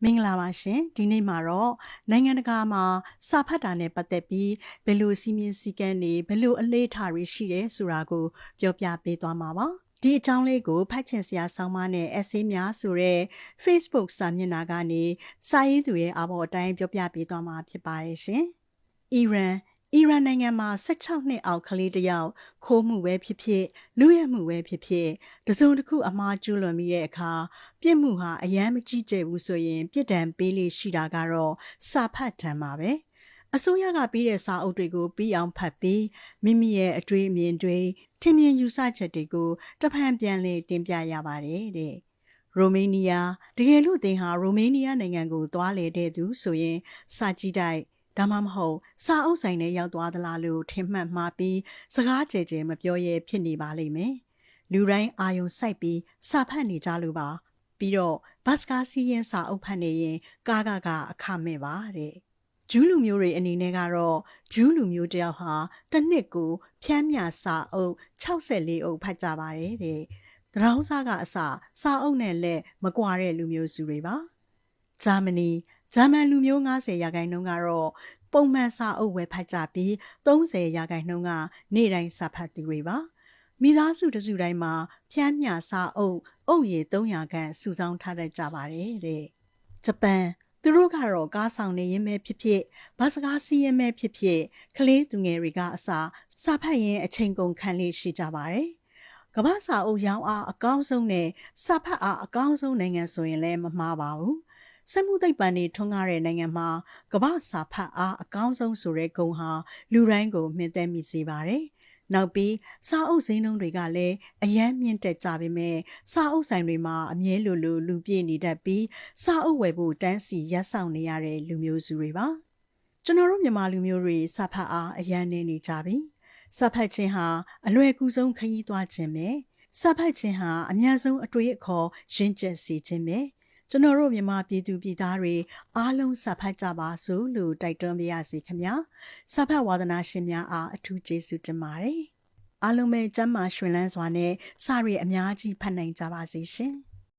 မင်္ဂလာပါရှင်ဒီနေ့မှာတော့နိုင်ငံတကာမှာစာဖတ်တာနဲ့ပတ်သက်ပြီးဘယ်လိုစီမင်းစည်းကမ်းတွေဘယ်လိုအလေးထားတွေရှိတယ်ဆိုတာကိုပြောပြပေးသွားမှာပါဒီအကြောင်းလေးကိုဖတ်ချင်စရာဆောင်းပါးနဲ့ essay များဆိုတဲ့ Facebook စာမျက်နှာကနေစာရေးသူရဲ့အဘော်အတိုင်းပြောပြပေးသွားမှာဖြစ်ပါတယ်ရှင်အီရန်နိုင်ငံမှာ16နှစ်အောက်ကလေးတစ်ယောက်ခိုးမှုပဲဖြစ်ဖြစ်လူရဲမှုပဲဖြစ်ဖြစ်တစုံတစ်ခုအမှားကျူးလွန်မိတဲ့အခါပြစ်မှုဟာအယမ်းမကြီးကျယ်ဘူးဆိုရင်ပြစ်ဒဏ်ပေးလေရှိတာကတော့စာဖတ်တမ်းပါပဲအစိုးရကပေးတဲ့စာအုပ်တွေကိုပြီးအောင်ဖတ်ပြီးမိမိရဲ့အတွေ့အမြင်တွေထင်မြင်ယူဆချက်တွေကိုတဖန်ပြန်လည်တင်ပြရပါတယ်တဲ့ရိုမေးနီးယားတကယ်လို့သင်ဟာရိုမေးနီးယားနိုင်ငံကိုသွားလေတဲ့သူဆိုရင်စာကြည့်တိုက်ဒါမှမဟုတ်စာအုပ်ဆိုင်ထဲရောက်သွားသလားလို့ထင်မှတ်မှားပြီးစကားကြဲကြဲမပြောရဲဖြစ်နေပါလိမ့်မယ်လူတိုင်းအာယုံစိုက်ပြီးစာဖတ်နေကြလို့ပါပြီးတော့ဘတ်စကားစီးရင်စာအုပ်ဖတ်နေရင်ကားအခမဲ့ပါတဲ့ဂျူးလူမျိုးတွေအနေနဲ့ကတော့ဂျူးလူမျိုးတယောက်ဟာတစ်နှစ်ကိုဖြန်းမြစာအုပ်64အုပ်ဖတ်ကြပါတယ်တဲ့တရောင်းစားကအစစာအုပ်နဲ့လက်မကွာတဲ့လူမျိုးစုတွေပါဂျာမန်လူမျိုး90%ကတော့ပုံမှန်စာအုပ်ဝယ်ဖတ်ကြပြီး30%ကနေ့တိုင်းစာဖတ်သူတွေပါမိသားစုတစုတိုင်းမှာဖြန်းမြစာအုပ်ရည်300ခန့်စုဆောင်းထားတတ်ကြပါတယ်တဲ့ဂျပန်သူတို့ကတော့ကားဆောင်နေရင်ပဲဖြစ်ဖြစ်ဘတ်စကားစီးရင်ပဲဖြစ်ဖြစ်ကလေးသူငယ်တွေကအစစာဖတ်ရင်အချိန်ကုန်ခံလေးရှိကြပါတယ်ကမ္ဘာစာအုပ်ရောင်းအားအကောင်းဆုံးနဲ့စာဖတ်အားအကောင်းဆုံးနိုင်ငံဆိုရင်လည်းမမှားပါဘူးစက်မှုသိပ္ပံတွေထွန်းကားတဲ့နိုင်ငံမှာကမ္ဘာစာဖတ်အားအကောင်းဆုံးဆိုတဲ့ဂုဏ်ဟာလူတိုင်းကိုမှင်သက်မိစေပါတယ်။နောက်ပြီးစာအုပ်ဈေးနှုန်းတွေကလည်းအယမ်းမြင့်တက်ကြပေမဲ့စာအုပ်ဆိုင်တွေမှာအမြဲလိုလူပြည့်နေတတ်ပြီးစာအုပ်ဝယ်ဖို့တန်းစီရက်ဆောင်နေရတဲ့လူမျိုးစုတွေပါ။ကျွန်တော်တို့မြန်မာလူမျိုးတွေစာဖတ်အားအယမ်းနေကြပြီ။စာဖတ်ခြင်းဟာအလွယ်ကူဆုံးခရီးသွားခြင်းပဲ။စာဖတ်ခြင်းဟာအများဆုံးအတွေ့အခေါ်ရင့်ကျက်စေခြင်းပဲ။ကျွန်တော်တို့မြန်မာပြည်သူပြည်သားတွေအားလုံးစာဖတ်ကြပါစို့လို့တိုက်တွန်းပါရစေခင်ဗျာစာဖတ်ဝါသနာရှင်များအားအထူးကျေးဇူးတင်ပါတယ်အားလုံးပဲကျမ်းမာရွှင်လန်းစွာနဲ့စာရီအများကြီးဖတ်နိုင်ကြပါစေရှင်